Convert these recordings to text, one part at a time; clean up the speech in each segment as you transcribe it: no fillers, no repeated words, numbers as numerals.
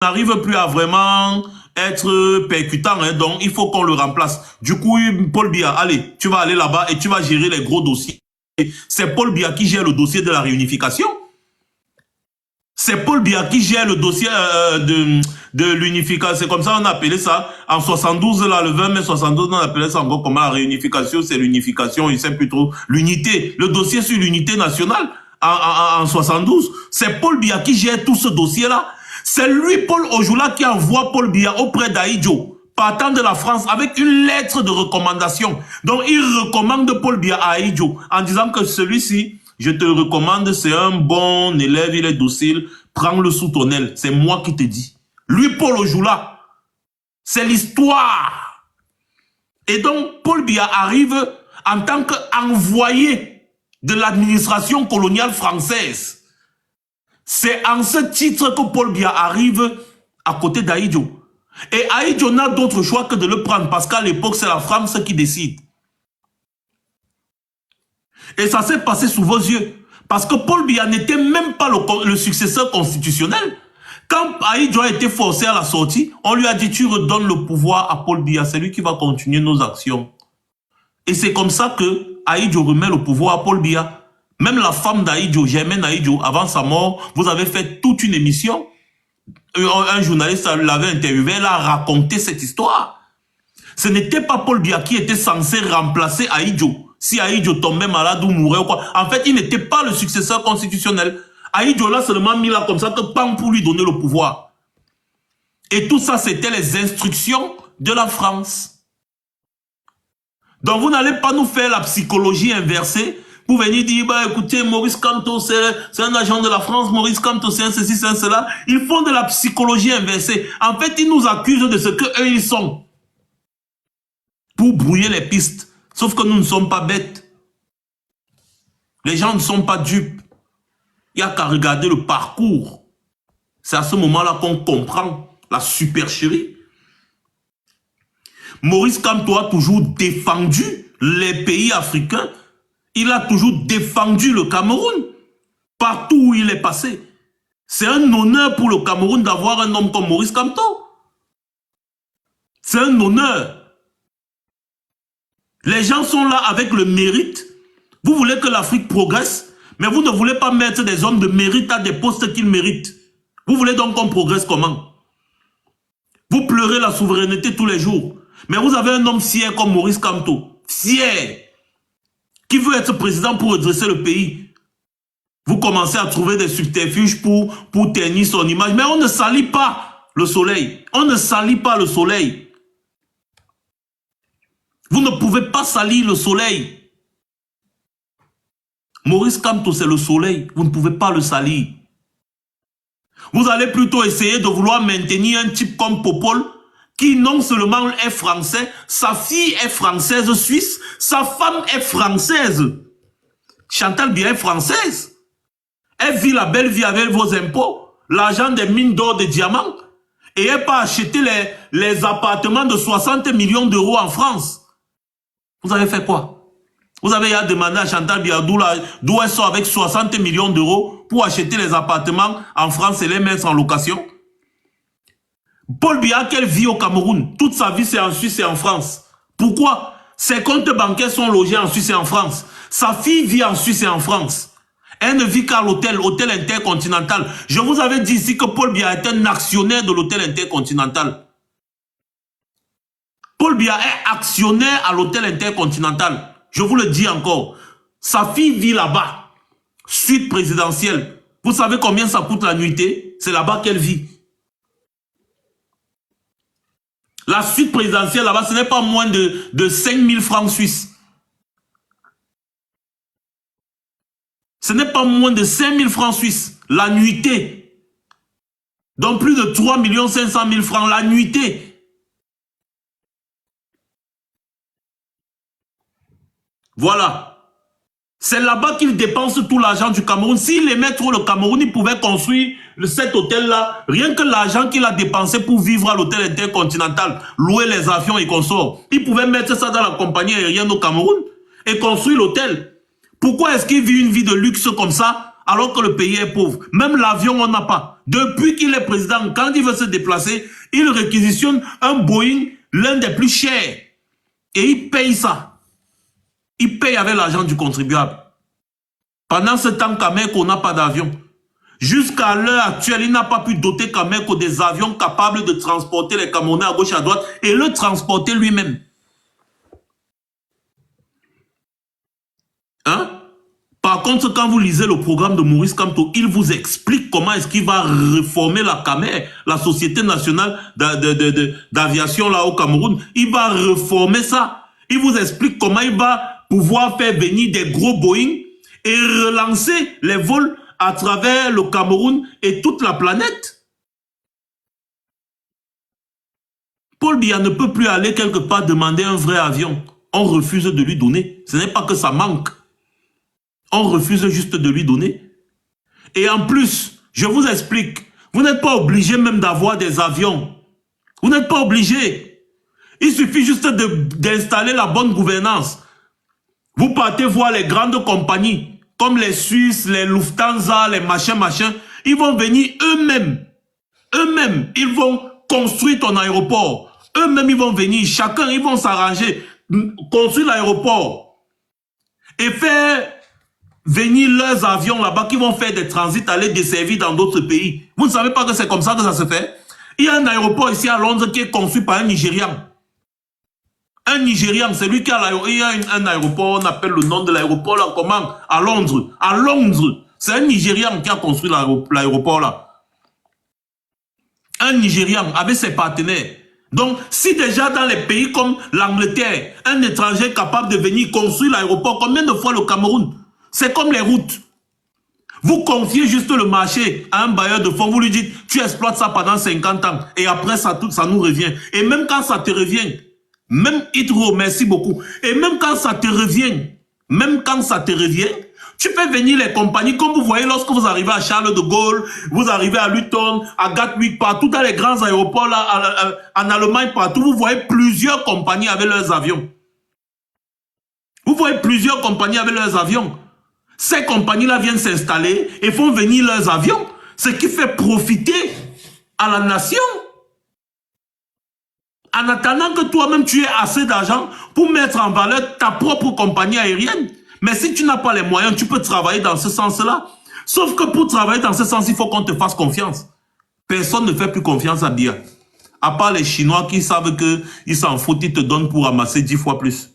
n'arrive plus à vraiment être percutant, hein, donc il faut qu'on le remplace. Du coup, Paul Biya, allez, tu vas aller là-bas et tu vas gérer les gros dossiers. C'est Paul Biya qui gère le dossier de la réunification. C'est Paul Biya qui gère le dossier de l'unification. C'est comme ça on appelait ça. En 72, là, le 20 mai 72, on appelait ça encore comment la réunification, c'est l'unification, il sait plus trop. L'unité, le dossier sur l'unité nationale en 72. C'est Paul Biya qui gère tout ce dossier-là. C'est lui, Paul Ojoula, qui envoie Paul Biya auprès d'Ahidjo, partant de la France, avec une lettre de recommandation. Donc, il recommande Paul Biya à Ahidjo, en disant que celui-ci, je te recommande, c'est un bon élève, il est docile, prends-le sous ton aile. C'est moi qui te dis. Lui, Paul Ojoula, c'est l'histoire. Et donc, Paul Biya arrive en tant qu'envoyé de l'administration coloniale française. C'est en ce titre que Paul Biya arrive à côté d'Ahidjo. Et Ahidjo n'a d'autre choix que de le prendre, parce qu'à l'époque, c'est la France qui décide. Et ça s'est passé sous vos yeux. Parce que Paul Biya n'était même pas le successeur constitutionnel. Quand Ahidjo a été forcé à la sortie, on lui a dit, tu redonnes le pouvoir à Paul Biya, c'est lui qui va continuer nos actions. Et c'est comme ça que Ahidjo remet le pouvoir à Paul Biya. Même la femme d'Ahidjo, Germaine Ahidjo, avant sa mort, vous avez fait toute une émission. Un journaliste l'avait interviewé, elle a raconté cette histoire. Ce n'était pas Paul Biya qui était censé remplacer Ahidjo. Si Ahidjo tombait malade ou mourait ou quoi. En fait, il n'était pas le successeur constitutionnel. Ahidjo l'a seulement mis là comme ça que pan pour lui donner le pouvoir. Et tout ça, c'était les instructions de la France. Donc, vous n'allez pas nous faire la psychologie inversée pour venir dire, bah, écoutez, Maurice Kamto, c'est un agent de la France, Maurice Kamto, c'est un ceci, c'est un cela. Ils font de la psychologie inversée. En fait, ils nous accusent de ce qu'eux, ils sont. Pour brouiller les pistes. Sauf que nous ne sommes pas bêtes. Les gens ne sont pas dupes. Il n'y a qu'à regarder le parcours. C'est à ce moment-là qu'on comprend la supercherie. Maurice Kamto a toujours défendu les pays africains. Il a toujours défendu le Cameroun. Partout où il est passé. C'est un honneur pour le Cameroun d'avoir un homme comme Maurice Kamto. C'est un honneur. Les gens sont là avec le mérite. Vous voulez que l'Afrique progresse, mais vous ne voulez pas mettre des hommes de mérite à des postes qu'ils méritent. Vous voulez donc qu'on progresse comment? Vous pleurez la souveraineté tous les jours. Mais vous avez un homme fier comme Maurice Kamto. Fier. Qui veut être président pour redresser le pays. Vous commencez à trouver des subterfuges pour ternir son image. Mais on ne salit pas le soleil. On ne salit pas le soleil. Vous ne pouvez pas salir le soleil. Maurice Kamto, c'est le soleil. Vous ne pouvez pas le salir. Vous allez plutôt essayer de vouloir maintenir un type comme Popol, qui non seulement est français, sa fille est française suisse, sa femme est française. Chantal Biya est française. Elle vit la belle vie avec vos impôts, l'argent des mines d'or, des diamants, et elle peut acheter les appartements de 60 millions d'euros en France. Vous avez fait quoi? Vous avez demandé à Chantal Biya d'où elle sort avec 60 millions d'euros pour acheter les appartements en France et les mettre en location. Paul Biya, qu'elle vit au Cameroun, toute sa vie c'est en Suisse et en France. Pourquoi? Ses comptes bancaires sont logés en Suisse et en France. Sa fille vit en Suisse et en France. Elle ne vit qu'à l'hôtel, hôtel intercontinental. Je vous avais dit ici que Paul Biya est un actionnaire de l'hôtel intercontinental. Paul Biya est actionnaire à l'hôtel intercontinental. Je vous le dis encore. Sa fille vit là-bas. Suite présidentielle. Vous savez combien ça coûte la nuitée? C'est là-bas qu'elle vit. La suite présidentielle là-bas, ce n'est pas moins de 5 000 francs suisses. Ce n'est pas moins de 5 000 francs suisses. La nuitée. Donc plus de 3 500 000 francs la nuitée. Voilà. C'est là-bas qu'ils dépensent tout l'argent du Cameroun. S'il aimait trop le Cameroun, il pouvait construire cet hôtel-là. Rien que l'argent qu'il a dépensé pour vivre à l'hôtel intercontinental, louer les avions et consorts. Il pouvait mettre ça dans la compagnie aérienne au Cameroun et construire l'hôtel. Pourquoi est-ce qu'il vit une vie de luxe comme ça alors que le pays est pauvre. Même l'avion, on n'a pas. Depuis qu'il est président, quand il veut se déplacer, il réquisitionne un Boeing, l'un des plus chers. Et il paye ça. Il paye avec l'argent du contribuable. Pendant ce temps, Kameko n'a pas d'avion. Jusqu'à l'heure actuelle, il n'a pas pu doter Kameko des avions capables de transporter les Camerounais à gauche et à droite et le transporter lui-même. Hein? Par contre, quand vous lisez le programme de Maurice Kamto, il vous explique comment est-ce qu'il va réformer la CAMER, la Société nationale d'aviation là au Cameroun. Il va réformer ça. Il vous explique comment il va pouvoir faire venir des gros Boeing et relancer les vols à travers le Cameroun et toute la planète. Paul Biya ne peut plus aller quelque part demander un vrai avion. On refuse de lui donner. Ce n'est pas que ça manque. On refuse juste de lui donner. Et en plus, je vous explique, vous n'êtes pas obligé même d'avoir des avions. Vous n'êtes pas obligé. Il suffit juste d'installer la bonne gouvernance. Vous partez voir les grandes compagnies, comme les Suisses, les Lufthansa, les machins. Ils vont venir eux-mêmes. Eux-mêmes, ils vont construire ton aéroport. Eux-mêmes, ils vont venir. Chacun, ils vont s'arranger. Construire l'aéroport. Et faire venir leurs avions là-bas qui vont faire des transits, aller desservir dans d'autres pays. Vous ne savez pas que c'est comme ça que ça se fait? Il y a un aéroport ici à Londres qui est conçu par un Nigérian. Un Nigérian, c'est lui qui a l'aéroport. Il y a un aéroport, on appelle le nom de l'aéroport là, comment? À Londres. À Londres. C'est un Nigérian qui a construit l'aéroport là. Un Nigérian avec ses partenaires. Donc, si déjà dans les pays comme l'Angleterre, un étranger est capable de venir construire l'aéroport, combien de fois le Cameroun? C'est comme les routes. Vous confiez juste le marché à un bailleur de fonds, vous lui dites, tu exploites ça pendant 50 ans, et après ça nous revient. Et même quand ça te revient, même Hydro, merci beaucoup, et même quand ça te revient, tu peux venir les compagnies, comme vous voyez lorsque vous arrivez à Charles de Gaulle, vous arrivez à Luton, à Gatwick, partout dans les grands aéroports, là, en Allemagne, partout, vous voyez plusieurs compagnies avec leurs avions. Vous voyez plusieurs compagnies avec leurs avions. Ces compagnies-là viennent s'installer et font venir leurs avions, ce qui fait profiter à la nation. En attendant que toi-même tu aies assez d'argent pour mettre en valeur ta propre compagnie aérienne. Mais si tu n'as pas les moyens, tu peux travailler dans ce sens-là. Sauf que pour travailler dans ce sens, il faut qu'on te fasse confiance. Personne ne fait plus confiance à Biya. À part les Chinois qui savent qu'ils s'en foutent, ils te donnent pour ramasser 10 fois plus.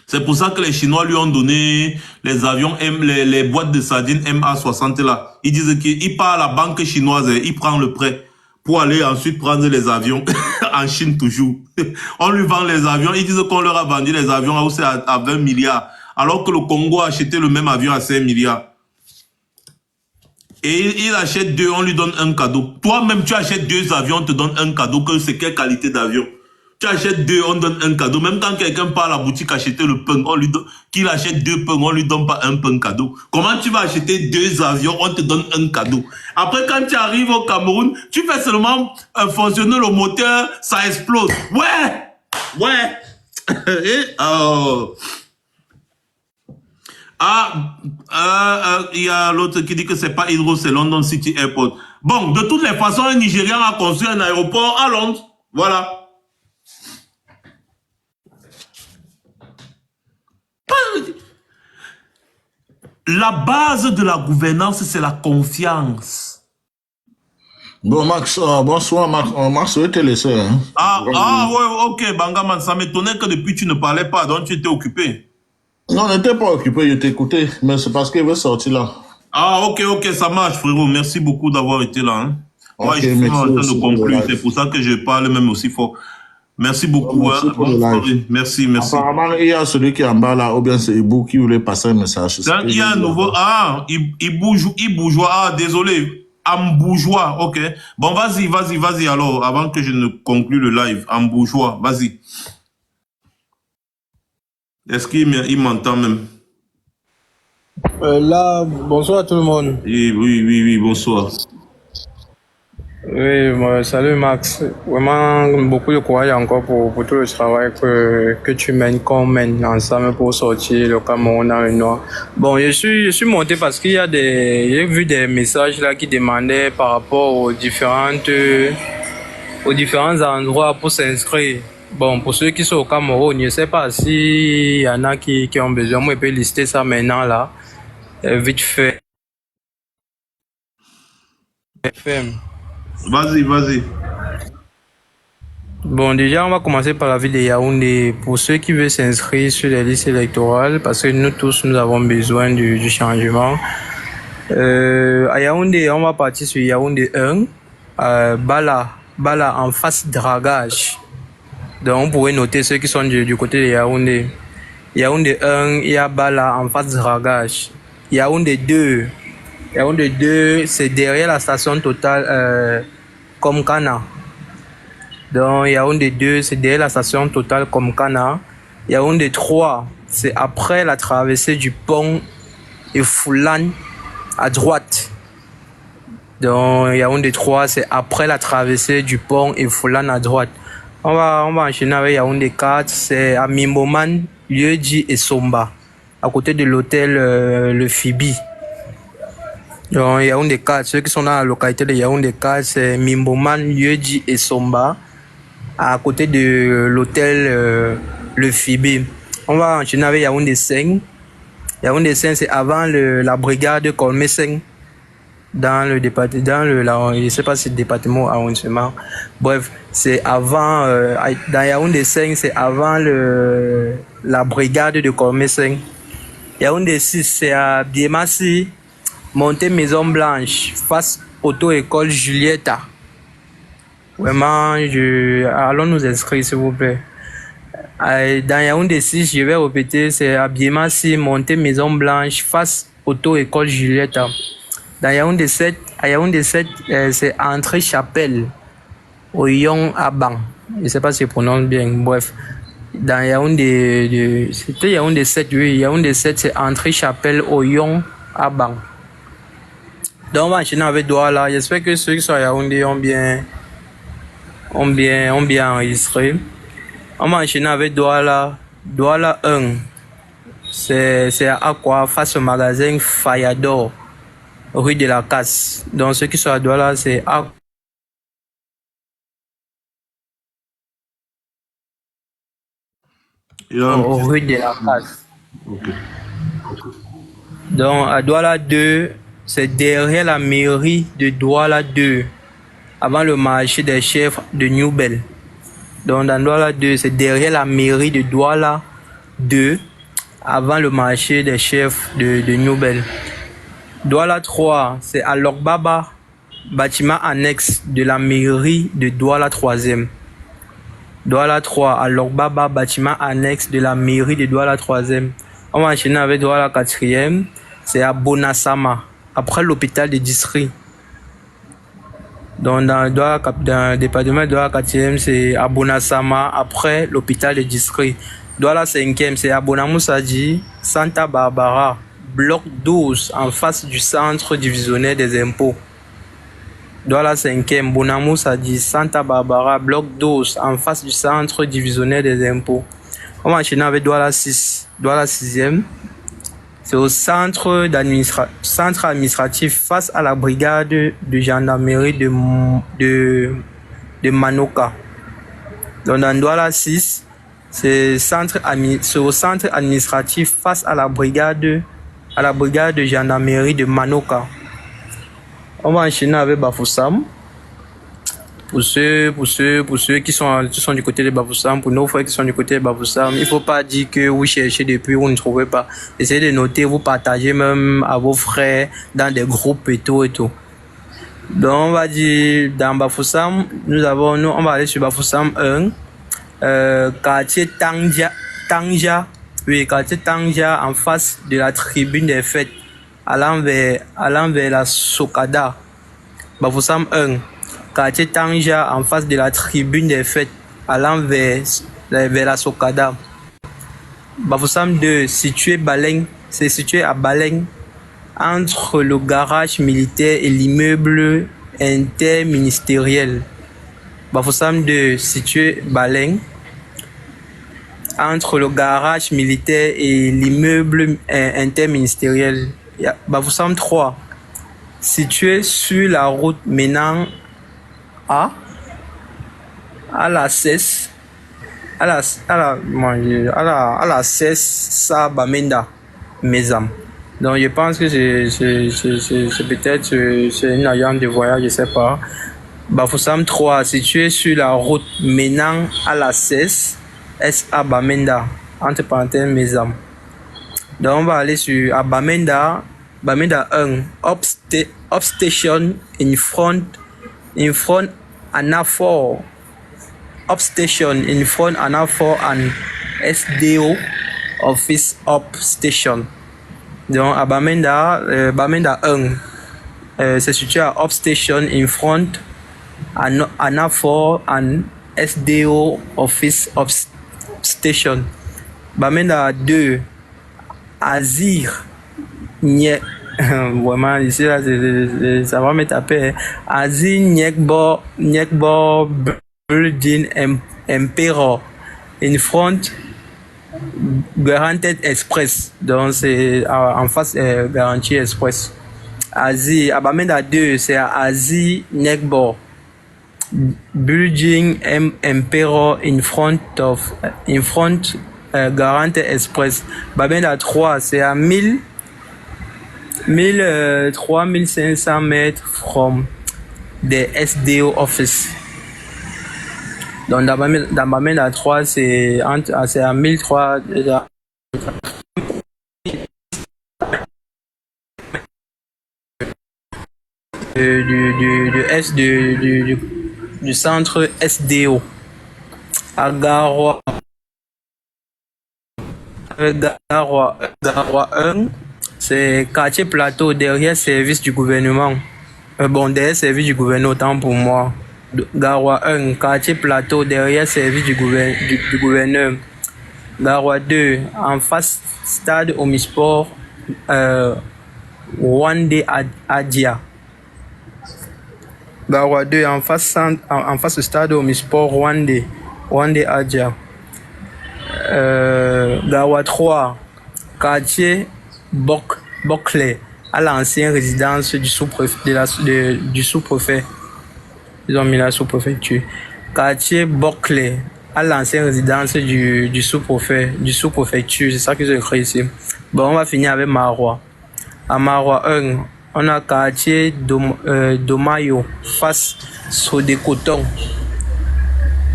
C'est pour ça que les Chinois lui ont donné les avions, les boîtes de sardines MA60 là. Ils disent qu'il part à la banque chinoise, il prend le prêt pour aller ensuite prendre les avions en Chine toujours. On lui vend les avions, ils disent qu'on leur a vendu les avions à 20 milliards, alors que le Congo a acheté le même avion à 5 milliards. Et il achète deux, on lui donne un cadeau. Toi-même, tu achètes deux avions, on te donne un cadeau, que c'est quelle qualité d'avion? Tu achètes deux, on donne un cadeau. Même quand quelqu'un part à la boutique acheter le pain, on lui donne, qu'il achète deux pains, on lui donne pas un pain cadeau. Comment tu vas acheter deux avions, on te donne un cadeau? Après, quand tu arrives au Cameroun, tu fais seulement fonctionner le moteur, ça explose. Ouais. Il y a l'autre qui dit que c'est pas Hydro, c'est London City Airport. Bon, de toutes les façons, un Nigérian a construit un aéroport à Londres. Voilà. La base de la gouvernance, c'est la confiance. Bon, Max, bonsoir, Max. Max, je vais te laisser. Hein. Ouais, ok, Bangaman, ça m'étonnait que depuis tu ne parlais pas, donc tu étais occupé. Non, je n'étais pas occupé, je t'écoutais, mais c'est parce qu'il veut sortir là. Ok, ça marche, frérot. Merci beaucoup d'avoir été là. Hein. Okay, ouais, je suis en train de conclure, c'est pour ça que je parle même aussi fort. Merci beaucoup. Merci, pour le live. Merci. Apparemment, il y a celui qui est en bas là, ou bien c'est Ibou qui voulait passer un message. Il y a un nouveau. Bourgeois. Désolé. Bourgeois. Ok. Bon, vas-y alors, avant que je ne conclue le live. Bourgeois, vas-y. Est-ce qu'il m'entend même? Là, bonsoir à tout le monde. Oui, bonsoir. Oui, salut Max. Vraiment, beaucoup de courage encore pour tout le travail que tu mènes, qu'on mène ensemble pour sortir le Cameroun dans le noir. Bon, je suis monté parce j'ai vu des messages là qui demandaient par rapport aux différents endroits pour s'inscrire. Bon, pour ceux qui sont au Cameroun, je ne sais pas s'il y en a qui ont besoin. Moi, je peux lister ça maintenant là, vite fait. FM. Vas-y. Bon, déjà, on va commencer par la ville de Yaoundé. Pour ceux qui veulent s'inscrire sur les listes électorales, parce que nous tous, nous avons besoin du changement. À Yaoundé, on va partir sur Yaoundé 1. Bala en face dragage. Donc, vous pouvez noter ceux qui sont du côté de Yaoundé. Yaoundé 1, il y a Bala en face dragage. Yaoundé 2, c'est derrière la station Total Komkana. Donc, Yaoundé 2, c'est derrière la station Total Komkana. Yaoundé 3, c'est après la traversée du pont et Foulan à droite. Donc, Yaoundé 3, c'est après la traversée du pont et Foulan à droite. On va enchaîner avec Yaoundé 4, c'est à Mimboman, Lieu-dit et Somba, à côté de l'hôtel Le Fibi. Donc, Yaoundé 4, ceux qui sont dans la localité de Yaoundé 4, c'est Mimboman, Lieu-dit et Somba, à côté de l'hôtel Le Fibi. On va enchaîner avec Yaoundé 5. Yaoundé 5, c'est avant la brigade de Colmé 5. Dans le département, je ne sais pas si c'est le département ou arrondissement. Bref, c'est avant, dans Yaoundé 5, c'est avant la brigade de Colmé 5. Yaoundé 6, c'est à Biemassi, montée Maison Blanche, face auto-école Julietta. Vraiment, allons nous inscrire, s'il vous plaît. Dans Yaoundé 6, je vais répéter, c'est à Biemassi, montée Maison Blanche, face auto-école Julietta. Dans Yaoundé 7, c'est entrée Chapelle, au Yon Abang. Je ne sais pas si je prononce bien, bref. Dans Yaoundé, c'était Yaoundé 7, oui. Yaoundé 7, c'est entrée Chapelle, au Yon Abang. Donc, on va enchaîner avec Douala. J'espère que ceux qui sont à Yaoundé ont bien enregistré. On va enchaîner avec Douala. Douala 1, c'est à Aqua, face au magasin Fayador, rue de la Casse. Donc, ceux qui sont à Douala, c'est à rue de la Casse. Okay. Donc, à Douala 2, c'est derrière la mairie de Douala 2, avant le marché des chefs de Newbel. Donc, dans Douala 2, c'est derrière la mairie de Douala 2, avant le marché des chefs de Newbel. Douala 3, c'est à Lokbaba, bâtiment annexe de la mairie de Douala 3e. Douala 3, à Lokbaba, bâtiment annexe de la mairie de Douala 3e. On va enchaîner avec Douala 4e, c'est à Bonassama, après l'hôpital de district. Donc, dans le département de Douala 4e, c'est à Bonassama, après l'hôpital de district. Douala 5e, c'est à Bonamoussadi, Santa Barbara, bloc 12, en face du centre divisionnaire des impôts. Douala 5e, Bonamoussadi, Santa Barbara, bloc 12, en face du centre divisionnaire des impôts. On va enchaîner avec Douala 6. Douala 6e, c'est au centre administratif face à la brigade de gendarmerie de Manoka. Donc, dans Douala 6, c'est au centre administratif face à la brigade de gendarmerie de Manoka. On va enchaîner avec Bafoussam. Pour ceux qui sont du côté de Bafoussam, pour nos frères qui sont du côté de Bafoussam, il ne faut pas dire que vous cherchez depuis, vous ne trouvez pas. Essayez de noter, vous partagez même à vos frères dans des groupes et tout et tout. Donc, on va dire, dans Bafoussam, on va aller sur Bafoussam 1, quartier Tangja, oui, quartier Tangja, en face de la tribune des fêtes, allant vers la Sokada. Bafoussam 1, quartier Tangja, en face de la tribune des fêtes, allant vers la Sokada. Bafoussam 2, c'est situé à Baleng, entre le garage militaire et l'immeuble interministériel. Bafoussam 2, situé Baleng, entre le garage militaire et l'immeuble interministériel. Bafoussam 3, situé sur la route menant à la CES, à la CES Sabamenda Mesam. Donc je pense que c'est peut-être c'est une agence de voyage, je sais pas. Bafoussam 3, situé sur la route menant à la CES Bamenda, entre parenthèses Mesam. Donc on va aller sur Bamenda 1, Upstation in front Anafor. Upstation in front Anafor and SDO Office Upstation. Donc à Bamenda 1, c'est situé à Upstation in front Anafor and SDO Office Upstation. Bamenda 2, Azir vraiment ici là ça va me taper. Azir Nyekbo Building Emperor in front Guaranteed Express. Donc c'est en face Garantie Express. Asie Abamenda 2, c'est à Asie Nyekbo Building Emperor in front Guaranteed Express. Bamenda 3, c'est à 3500 mètres from the SDO office. Donc dans Bamenda 3, c'est à 1300 du centre SDO. À Garoua 1, c'est quartier plateau derrière service du gouvernement. Derrière service du gouvernement, autant pour moi. Garoua 1, quartier plateau derrière service du gouverneur. Garoua 2, en face stade Omisport Rwandais Adia. Garoua 2, en face stade Omisport Rwandais Adia. Garoua 3, quartier Boclé, à l'ancienne résidence du sous-préfet. Du sous-préfet. Ils ont mis la sous-préfecture. Quartier Boclé, à l'ancienne résidence du sous-préfecture. C'est ça qu'ils ont écrit ici. Bon, on va finir avec Marois. À Marois 1, on a quartier Domayo, face Sodécoton.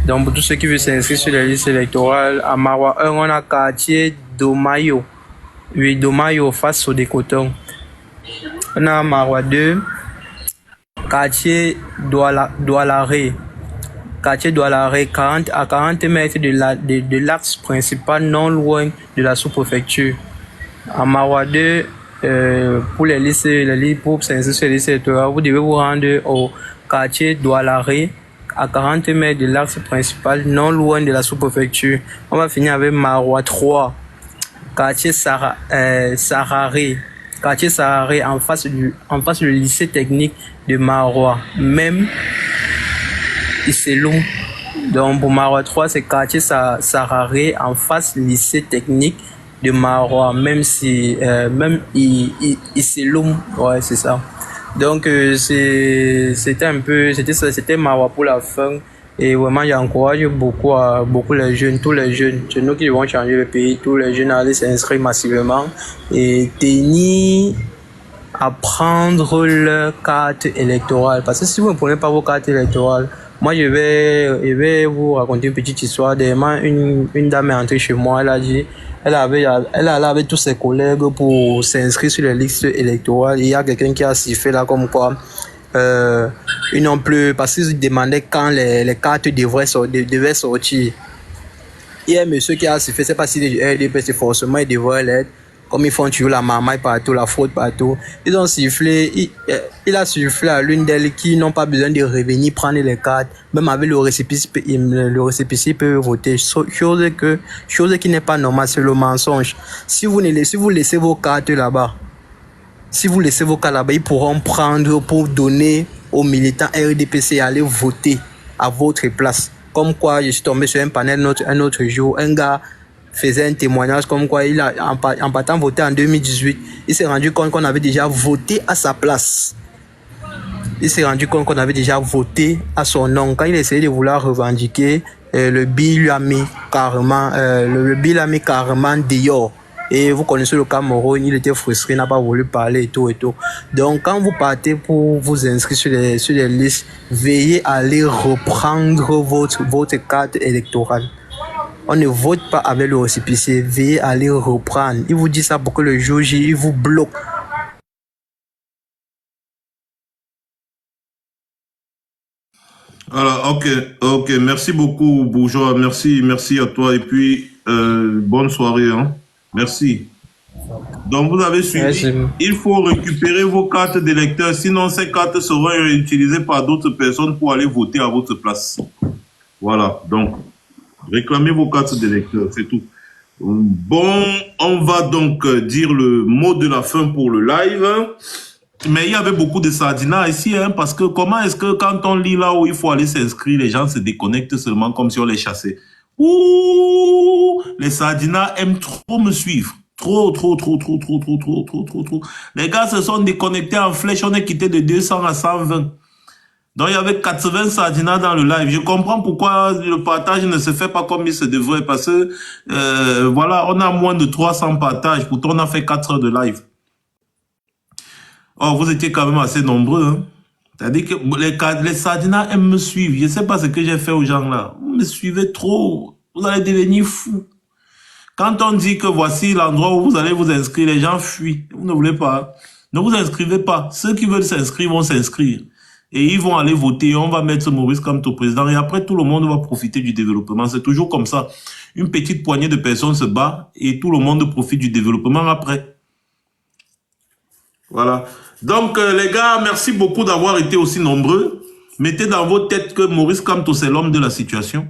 Donc, pour tous ceux qui veulent s'inscrire sur la liste électorale, à Marois 1, on a quartier Domayo. Oui, Domayo, face Sodécoton. On a Marois 2, quartier Doualaré. Quartier Doualaré, à 40 mètres de l'axe principal, non loin de la sous-préfecture. À Marois 2, pour les listes, pour s'inscrire sur les listes électorales, vous devez vous rendre au quartier Doualaré, à 40 mètres de l'axe principal, non loin de la sous-préfecture. On va finir avec Marois 3, quartier Sararé. Quartier Sararé, en face du lycée technique de Marois. Même Iselum. Donc pour Marois 3, c'est quartier Sararé, en face lycée technique de Marois. Même si Iselum, ouais, c'est ça. Donc c'était Marois pour la fin. Et vraiment, j'encourage beaucoup les jeunes, tous les jeunes, c'est nous qui devons changer le pays, tous les jeunes à aller s'inscrire massivement et tenir à prendre leur carte électorale. Parce que si vous ne prenez pas vos cartes électorales, moi je vais vous raconter une petite histoire. Dernièrement, une dame est entrée chez moi, elle a dit, elle allait avec tous ses collègues pour s'inscrire sur les listes électorales. Il y a quelqu'un qui a sifflé là comme quoi ils n'ont plus, parce qu'ils demandaient quand les cartes devaient sortir. Il y a un monsieur qui a sifflé, c'est pas si les RDP, c'est forcément ils devraient l'être. Comme ils font toujours la marmaille partout, la fraude partout. Ils ont sifflé, il a sifflé à l'une d'elles qui n'ont pas besoin de revenir prendre les cartes. Même avec le récépissé, peut voter. Chose qui n'est pas normale, c'est le mensonge. Si vous laissez vos cartes là-bas, ils pourront prendre pour donner aux militants RDPC à aller voter à votre place. Comme quoi, je suis tombé sur un panel un autre jour, un gars faisait un témoignage comme quoi, en partant voter en 2018, il s'est rendu compte qu'on avait déjà voté à sa place. Il s'est rendu compte qu'on avait déjà voté à son nom. Quand il essayait de vouloir revendiquer, le bill lui a mis carrément, dehors. Et vous connaissez le Cameroun, il était frustré, il n'a pas voulu parler et tout et tout. Donc, quand vous partez pour vous inscrire sur les listes, veillez à aller reprendre votre carte électorale. On ne vote pas avec le récépissé, veillez à aller reprendre. Il vous dit ça pour que le jour J, il vous bloque. Alors, ok, merci beaucoup, Bourgeois, merci à toi, et puis, bonne soirée, hein. Merci. Donc, vous avez suivi, Merci. il faut récupérer vos cartes d'électeurs, sinon ces cartes seront utilisées par d'autres personnes pour aller voter à votre place. Voilà, donc, réclamez vos cartes d'électeurs, c'est tout. Bon, on va donc dire le mot de la fin pour le live. Mais il y avait beaucoup de sardinats ici, hein, parce que comment est-ce que quand on lit là où il faut aller s'inscrire, les gens se déconnectent seulement comme si on les chassait. Ouh, les sardinats aiment trop me suivre. Trop. Les gars se sont déconnectés en flèche, on est quitté de 200 à 120. Donc il y avait 80 sardinats dans le live. Je comprends pourquoi le partage ne se fait pas comme il se devrait, parce que voilà, on a moins de 300 partages, pourtant on a fait 4 heures de live. Oh, vous étiez quand même assez nombreux, hein. C'est-à-dire que les sardinats aiment me suivre. Je ne sais pas ce que j'ai fait aux gens là. Vous me suivez trop. Vous allez devenir fou. Quand on dit que voici l'endroit où vous allez vous inscrire, les gens fuient. Vous ne voulez pas. Ne vous inscrivez pas. Ceux qui veulent s'inscrire vont s'inscrire. Et ils vont aller voter. On va mettre Maurice Kamto président. Et après, tout le monde va profiter du développement. C'est toujours comme ça. Une petite poignée de personnes se bat et tout le monde profite du développement après. Voilà. Donc, les gars, merci beaucoup d'avoir été aussi nombreux. Mettez dans vos têtes que Maurice Kamto, c'est l'homme de la situation.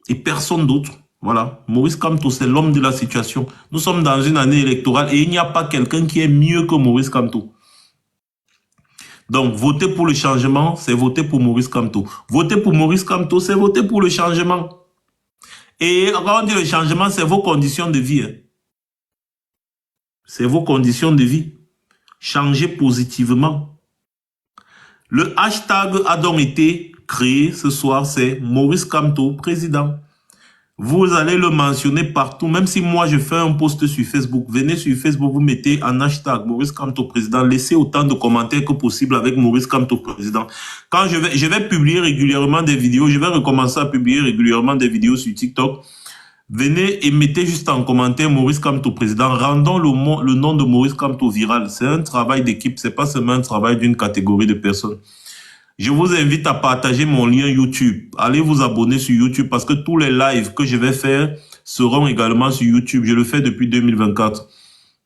Et personne d'autre. Voilà. Maurice Kamto, c'est l'homme de la situation. Nous sommes dans une année électorale et il n'y a pas quelqu'un qui est mieux que Maurice Kamto. Donc, voter pour le changement, c'est voter pour Maurice Kamto. Voter pour Maurice Kamto, c'est voter pour le changement. Et quand on dit le changement, c'est vos conditions de vie. Hein. C'est vos conditions de vie. Changer positivement. Le hashtag a donc été créé ce soir, c'est Maurice Kamto, président. Vous allez le mentionner partout, même si moi je fais un post sur Facebook. Venez sur Facebook, vous mettez un hashtag Maurice Kamto, président. Laissez autant de commentaires que possible avec Maurice Kamto, président. Quand je vais publier régulièrement des vidéos, je vais recommencer à publier régulièrement des vidéos sur TikTok. Venez et mettez juste en commentaire Maurice Kamto, président. Rendons le nom de Maurice Kamto viral. C'est un travail d'équipe, c'est pas seulement un travail d'une catégorie de personnes. Je vous invite à partager mon lien YouTube. Allez vous abonner sur YouTube parce que tous les lives que je vais faire seront également sur YouTube. Je le fais depuis 2024.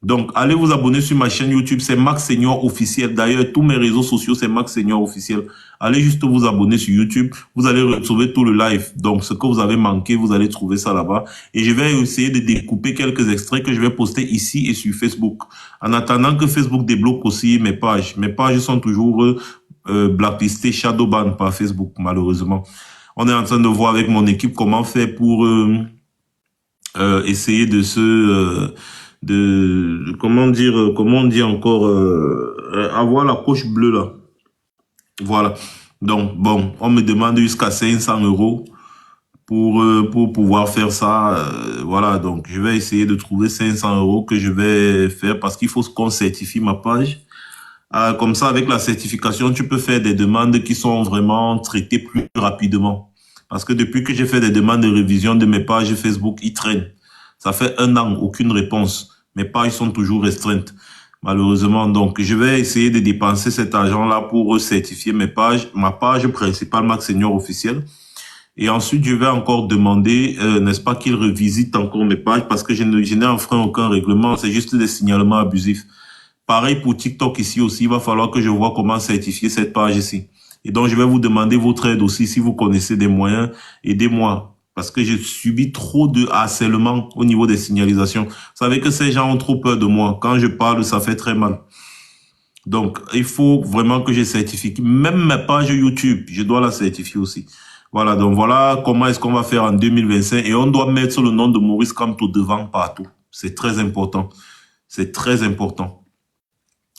Donc, allez vous abonner sur ma chaîne YouTube. C'est Max Senior officiel. D'ailleurs, tous mes réseaux sociaux, c'est Max Senior officiel. Allez juste vous abonner sur YouTube. Vous allez retrouver tout le live. Donc, ce que vous avez manqué, vous allez trouver ça là-bas. Et je vais essayer de découper quelques extraits que je vais poster ici et sur Facebook. En attendant que Facebook débloque aussi mes pages. Mes pages sont toujours blacklistées, shadowban par Facebook, malheureusement. On est en train de voir avec mon équipe comment faire pour essayer de se... comment on dit encore, avoir la coche bleue là. Voilà. Donc, bon, on me demande jusqu'à 500 € pour pouvoir faire ça. Voilà, donc je vais essayer de trouver 500 € que je vais faire parce qu'il faut qu'on certifie ma page. Comme ça, avec la certification, tu peux faire des demandes qui sont vraiment traitées plus rapidement. Parce que depuis que j'ai fait des demandes de révision de mes pages Facebook, ils traînent. Ça fait 1 an, aucune réponse. Mes pages sont toujours restreintes, malheureusement. Donc, je vais essayer de dépenser cet argent-là pour certifier mes pages, ma page principale, Max Senior officiel. Et ensuite, je vais encore demander, n'est-ce pas, qu'ils revisitent encore mes pages parce que je n'ai enfreint aucun règlement. C'est juste des signalements abusifs. Pareil pour TikTok ici aussi. Il va falloir que je vois comment certifier cette page ici. Et donc, je vais vous demander votre aide aussi. Si vous connaissez des moyens, aidez-moi. Parce que j'ai subi trop de harcèlement au niveau des signalisations. Vous savez que ces gens ont trop peur de moi. Quand je parle, ça fait très mal. Donc, il faut vraiment que je certifie. Même ma page YouTube, je dois la certifier aussi. Voilà, donc voilà comment est-ce qu'on va faire en 2025. Et on doit mettre le nom de Maurice Kamto devant partout. C'est très important. C'est très important.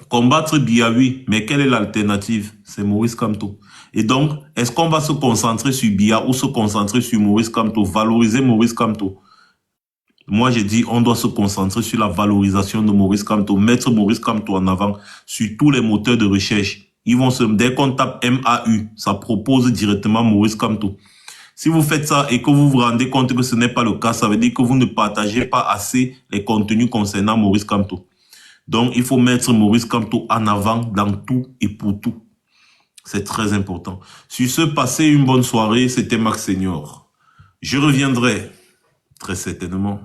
Combattre Biya, oui, mais quelle est l'alternative? C'est Maurice Kamto. Et donc, est-ce qu'on va se concentrer sur Biya ou se concentrer sur Maurice Kamto? Valoriser Maurice Kamto. Moi, j'ai dit, on doit se concentrer sur la valorisation de Maurice Kamto, mettre Maurice Kamto en avant sur tous les moteurs de recherche. Ils vont dès qu'on tape MAU, ça propose directement Maurice Kamto. Si vous faites ça et que vous vous rendez compte que ce n'est pas le cas, ça veut dire que vous ne partagez pas assez les contenus concernant Maurice Kamto. Donc, il faut mettre Maurice Kamto en avant dans tout et pour tout. C'est très important. Sur ce, passez une bonne soirée. C'était Max Senior. Je reviendrai très certainement.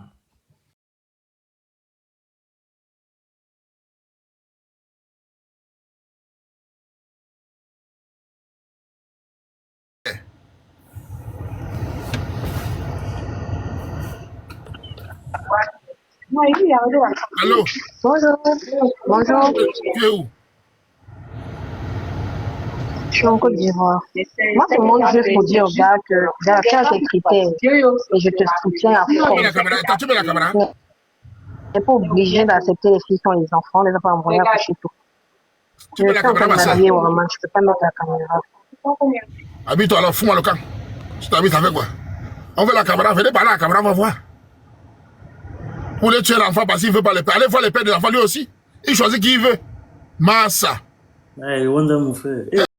Allô? Bonjour. Bonjour. Tu es où? Je suis en Côte d'Ivoire. Moi, c'est mon jeu pour dire au gars que tu as tes critères et je te soutiens à Tu mets la fond. caméra. Tu mets la caméra. Tu n'es pas obligé d'accepter les filles qui ont les enfants, les enfants envoyés à coucher tout. Tu Je mets suis la en train caméra, de ma soeur. m'habiller au roman, je ne peux pas mettre la caméra. Habille-toi alors, fous-moi le camp. Tu t'habites avec quoi? On veut la caméra, venez par là, la caméra, on va voir. Vous voulez tuer l'enfant parce qu'il ne veut pas le père. Allez voir le père de l'enfant lui aussi. Il choisit qui il veut. Massa. Hey, wonder mon frère.